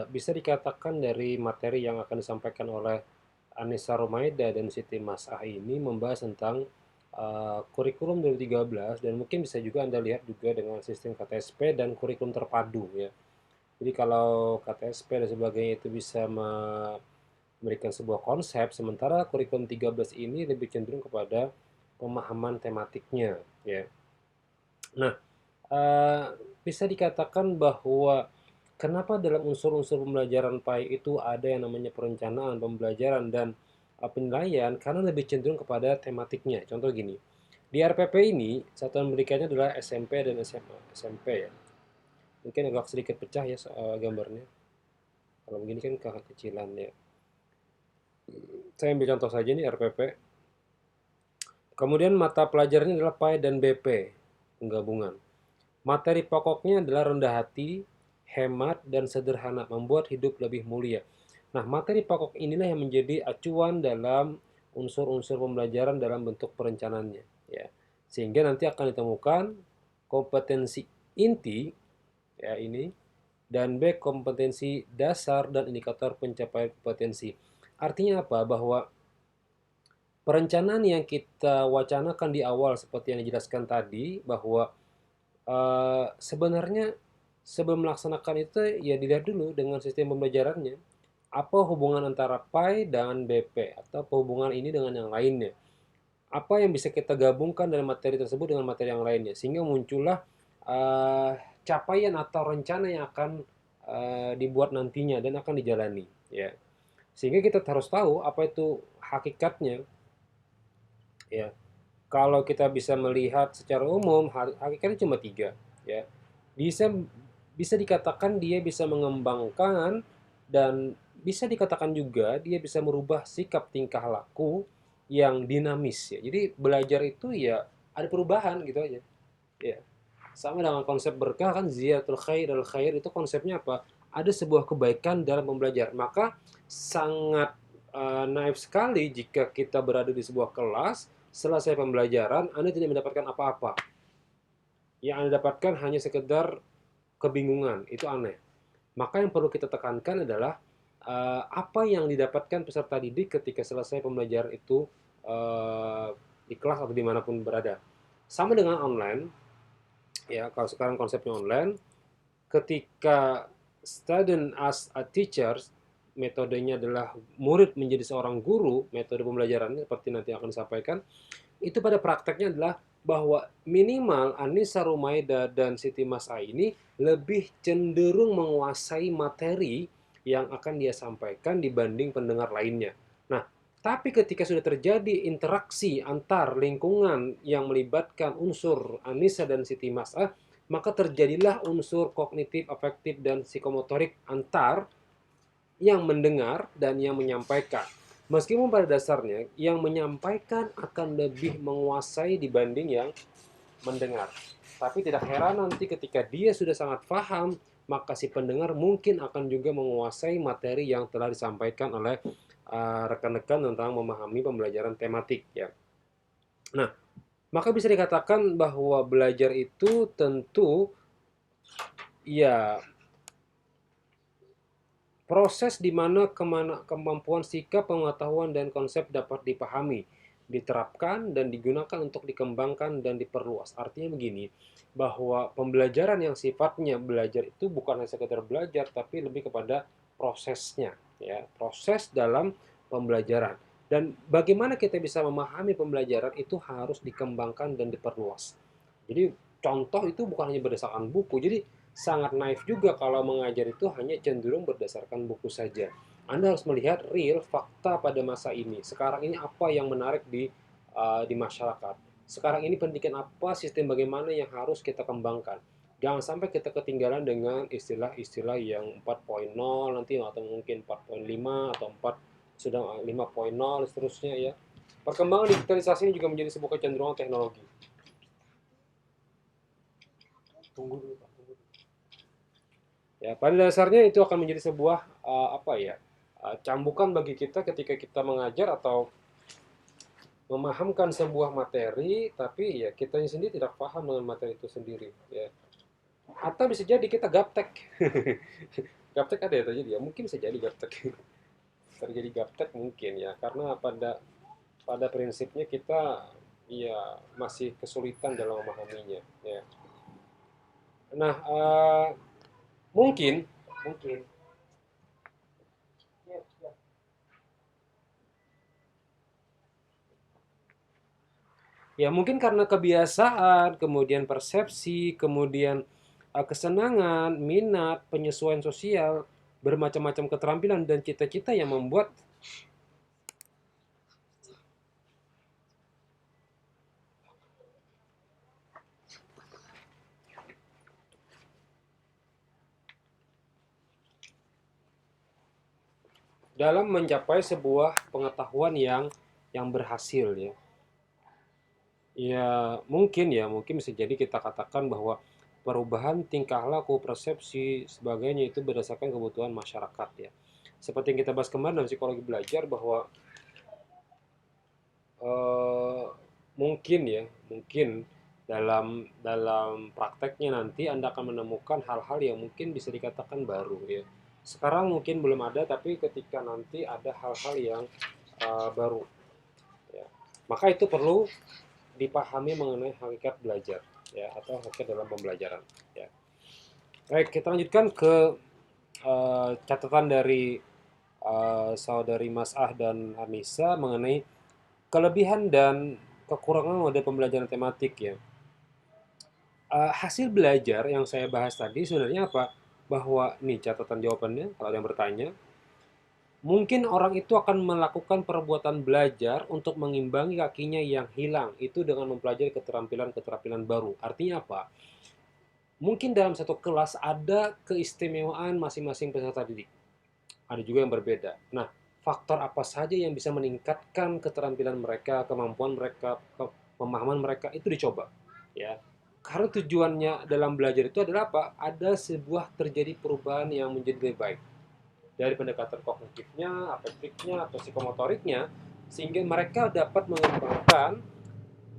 bisa dikatakan dari materi yang akan disampaikan oleh Anissa Romaida dan Siti Mas'ah ini membahas tentang kurikulum 2013, dan mungkin bisa juga Anda lihat juga dengan sistem KTSP dan kurikulum terpadu ya. Jadi kalau KTSP dan sebagainya itu bisa memberikan sebuah konsep, sementara kurikulum 13 ini lebih cenderung kepada pemahaman tematiknya ya. Nah, eh, bisa dikatakan bahwa kenapa dalam unsur-unsur pembelajaran PAI itu ada yang namanya perencanaan, pembelajaran, dan penilaian, karena lebih cenderung kepada tematiknya. Contoh gini, di RPP ini satuan pendidikannya adalah SMP dan SMA. SMP ya, mungkin agak sedikit pecah ya gambarnya. Kalau begini kan kekecilan ya. Saya ambil contoh saja nih RPP. Kemudian mata pelajarannya adalah PAI dan BP, penggabungan. Materi pokoknya adalah rendah hati, hemat, dan sederhana, membuat hidup lebih mulia. Nah, materi pokok inilah yang menjadi acuan dalam unsur-unsur pembelajaran dalam bentuk perencanaannya, ya. Sehingga nanti akan ditemukan kompetensi inti, ya ini, dan B kompetensi dasar dan indikator pencapaian kompetensi. Artinya apa? Bahwa perencanaan yang kita wacanakan di awal seperti yang dijelaskan tadi, bahwa sebenarnya sebelum melaksanakan itu ya dilihat dulu dengan sistem pembelajarannya. Apa hubungan antara PAI dan BP, atau hubungan ini dengan yang lainnya? Apa yang bisa kita gabungkan dalam materi tersebut dengan materi yang lainnya, sehingga muncullah uh, capaian atau rencana yang akan dibuat nantinya dan akan dijalani, ya. Sehingga kita harus tahu apa itu hakikatnya, ya. Kalau kita bisa melihat secara umum, hakikatnya cuma tiga, ya. Bisa bisa dikatakan dia bisa mengembangkan, dan bisa dikatakan juga dia bisa merubah sikap tingkah laku yang dinamis ya. Jadi belajar itu ya ada perubahan gitu aja. Ya. Sama dengan konsep berkah kan, ziyaratul khair al khair itu konsepnya apa? Ada sebuah kebaikan dalam membelajar. Maka sangat naif sekali jika kita berada di sebuah kelas, selesai pembelajaran Anda tidak mendapatkan apa-apa. Yang Anda dapatkan hanya sekedar kebingungan. Itu aneh. Maka yang perlu kita tekankan adalah apa yang didapatkan peserta didik ketika selesai pembelajaran itu, di kelas atau dimanapun berada. Sama dengan online, ya. Kalau sekarang konsepnya online, ketika student as a teacher, metodenya adalah murid menjadi seorang guru, metode pembelajarannya seperti nanti akan disampaikan, itu pada prakteknya adalah bahwa minimal Anissa Rumaida dan Siti Mas'a ini lebih cenderung menguasai materi yang akan dia sampaikan dibanding pendengar lainnya. Nah, tapi ketika sudah terjadi interaksi antar lingkungan yang melibatkan unsur Anissa dan Siti Mas'a, maka terjadilah unsur kognitif, afektif, dan psikomotorik antar yang mendengar dan yang menyampaikan. Meskipun pada dasarnya yang menyampaikan akan lebih menguasai dibanding yang mendengar. Tapi tidak heran nanti ketika dia sudah sangat paham, maka si pendengar mungkin akan juga menguasai materi yang telah disampaikan oleh rekan-rekan tentang memahami pembelajaran tematik ya. Nah, maka bisa dikatakan bahwa belajar itu tentu ya proses di mana kemampuan sikap, pengetahuan, dan konsep dapat dipahami, diterapkan, dan digunakan untuk dikembangkan dan diperluas. Artinya begini, bahwa pembelajaran yang sifatnya belajar itu bukan hanya sekedar belajar, tapi lebih kepada prosesnya, ya, proses dalam pembelajaran. Dan bagaimana kita bisa memahami pembelajaran itu harus dikembangkan dan diperluas. Jadi contoh itu bukan hanya berdasarkan buku. Jadi sangat naif juga kalau mengajar itu hanya cenderung berdasarkan buku saja. Anda harus melihat real fakta pada masa ini. Sekarang ini apa yang menarik di masyarakat. Sekarang ini pendidikan apa, sistem bagaimana yang harus kita kembangkan. Jangan sampai kita ketinggalan dengan istilah-istilah yang 4.0 nanti, atau mungkin 4.5 atau 4 sudah 5.0 seterusnya ya. Perkembangan digitalisasi ini juga menjadi sebuah kecenderungan teknologi. Tunggu dulu Pak. Ya, pada dasarnya itu akan menjadi sebuah apa ya, cambukan bagi kita ketika kita mengajar atau memahamkan sebuah materi, tapi ya kita sendiri tidak paham dengan materi itu sendiri. Ya. Atau bisa jadi kita gaptek. Gaptek ada ya terjadi ya? Mungkin bisa jadi gaptek. Terjadi gaptek mungkin ya, karena pada pada prinsipnya kita ya masih kesulitan dalam memahaminya ya. Nah, mungkin mungkin ya mungkin karena kebiasaan, kemudian persepsi, kemudian kesenangan, minat, penyesuaian sosial, bermacam-macam keterampilan dan cita-cita yang membuat dalam mencapai sebuah pengetahuan yang berhasil ya. Ya mungkin bisa jadi kita katakan bahwa perubahan tingkah laku, persepsi, sebagainya itu berdasarkan kebutuhan masyarakat ya. Seperti yang kita bahas kemarin dalam psikologi belajar bahwa eh, mungkin ya, mungkin dalam dalam prakteknya nanti Anda akan menemukan hal-hal yang mungkin bisa dikatakan baru ya. Sekarang mungkin belum ada, tapi ketika nanti ada hal-hal yang baru ya. Maka itu perlu dipahami mengenai hakikat belajar ya atau hakikat dalam pembelajaran ya. Baik, kita lanjutkan ke catatan dari saudari Mas Ah dan Anissa mengenai kelebihan dan kekurangan model pembelajaran tematik ya. Hasil belajar yang saya bahas tadi sebenarnya apa? Bahwa nih catatan jawabannya kalau ada yang bertanya, mungkin orang itu akan melakukan perbuatan belajar untuk mengimbangi kakinya yang hilang itu dengan mempelajari keterampilan-keterampilan baru. Artinya apa? Mungkin dalam satu kelas ada keistimewaan masing-masing peserta didik. Ada juga yang berbeda. Nah, faktor apa saja yang bisa meningkatkan keterampilan mereka, kemampuan mereka, pemahaman mereka itu dicoba, ya. Karena tujuannya dalam belajar itu adalah apa? Ada sebuah terjadi perubahan yang menjadi lebih baik dari pendekatan kognitifnya, afektifnya, atau psikomotoriknya, sehingga mereka dapat mengembangkan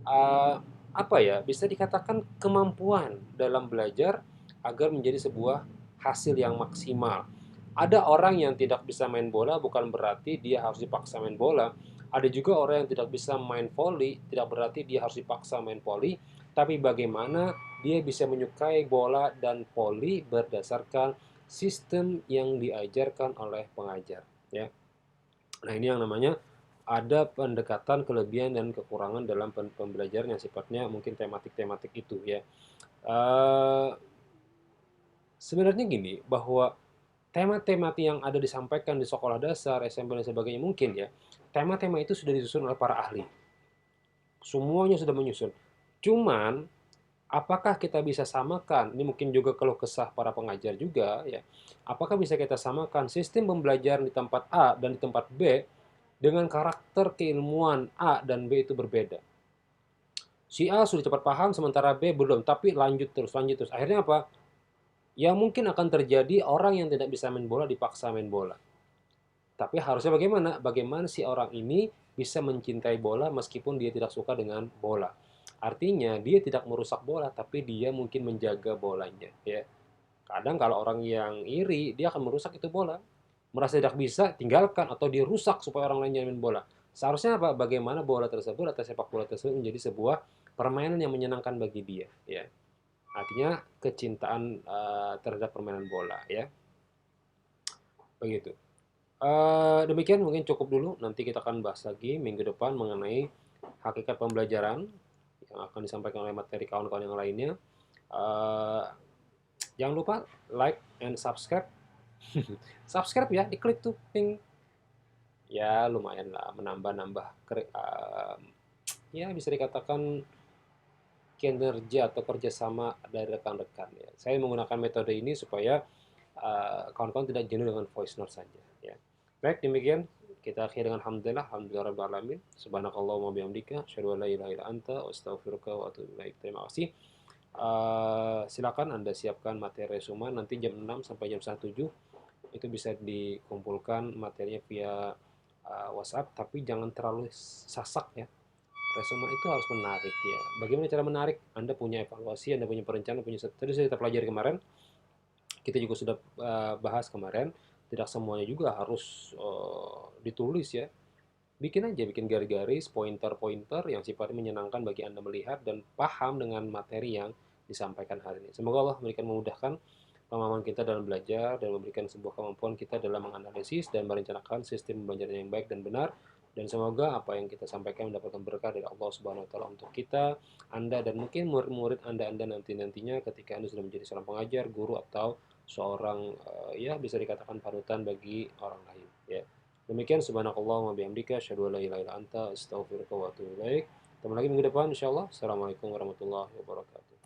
uh, apa ya? Bisa dikatakan kemampuan dalam belajar agar menjadi sebuah hasil yang maksimal. Ada orang yang tidak bisa main bola bukan berarti dia harus dipaksa main bola. Ada juga orang yang tidak bisa main voli, tidak berarti dia harus dipaksa main voli, tapi bagaimana dia bisa menyukai bola dan voli berdasarkan sistem yang diajarkan oleh pengajar, ya. Nah, ini yang namanya ada pendekatan kelebihan dan kekurangan dalam pembelajaran yang sifatnya mungkin tematik-tematik itu, ya. Eh, Sebenarnya gini, bahwa tema-tema yang ada disampaikan di sekolah dasar, SMP dan sebagainya mungkin ya, tema-tema itu sudah disusun oleh para ahli. Semuanya sudah menyusun. Cuman apakah kita bisa samakan? Ini mungkin juga kalau kesah para pengajar juga ya. Apakah bisa kita samakan sistem pembelajaran di tempat A dan di tempat B dengan karakter keilmuan A dan B itu berbeda? Si A sudah cepat paham sementara B belum, tapi lanjut terus, lanjut terus. Akhirnya apa? Ya mungkin akan terjadi orang yang tidak bisa main bola dipaksa main bola. Tapi harusnya bagaimana? Bagaimana si orang ini bisa mencintai bola meskipun dia tidak suka dengan bola. Artinya dia tidak merusak bola, tapi dia mungkin menjaga bolanya. Ya, kadang kalau orang yang iri, dia akan merusak itu bola. Merasa tidak bisa, tinggalkan atau dia rusak supaya orang lain main bola. Seharusnya apa? Bagaimana bola tersebut atau sepak bola tersebut menjadi sebuah permainan yang menyenangkan bagi dia. Ya, artinya kecintaan terhadap permainan bola. Ya, begitu. Demikian mungkin cukup dulu. Nanti kita akan bahas lagi minggu depan mengenai hakikat pembelajaran yang akan disampaikan oleh materi kawan-kawan yang lainnya. Eh, Jangan lupa like and subscribe. Subscribe ya, diklik tuh, ping. Ya lumayan lah menambah-nambah. Ya bisa dikatakan kinerja atau kerjasama dari rekan-rekan ya. Saya menggunakan metode ini supaya kawan-kawan tidak jenuh dengan voice note saja ya. Baik, demikian kita akhiri dengan alhamdulillah, alhamdulillah rabbil alamin. Subhanakallahumma bihamdika, asyhadu an la ilaha illa anta, astaghfiruka wa atubu ilaik. Terima kasih. Silakan Anda siapkan materi resumen nanti jam 6 sampai jam 7 itu bisa dikumpulkan materinya via WhatsApp, tapi jangan terlalu sasak ya. Resumen itu harus menarik ya. Bagaimana cara menarik? Anda punya evaluasi, Anda punya perencanaan, punya tadi saya pelajari kemarin. kita juga sudah bahas kemarin, tidak semuanya juga harus ditulis ya. Bikin aja, bikin garis-garis, pointer-pointer yang sifatnya menyenangkan bagi Anda melihat dan paham dengan materi yang disampaikan hari ini. Semoga Allah memberikan memudahkan pemahaman kita dalam belajar dan memberikan sebuah kemampuan kita dalam menganalisis dan merencanakan sistem pembelajaran yang baik dan benar. Dan semoga apa yang kita sampaikan mendapatkan berkah dari Allah Subhanahu wa taala untuk kita, Anda dan mungkin murid-murid Anda nanti-nantinya ketika Anda sudah menjadi seorang pengajar, guru atau seorang ya bisa dikatakan panutan bagi orang lain ya. Demikian subhanakallahumma bihamdika asyhadu an la ilaha illa anta astaghfiruka wa atubu ilaik. Ketemu lagi minggu depan insyaallah. Assalamualaikum warahmatullahi wabarakatuh.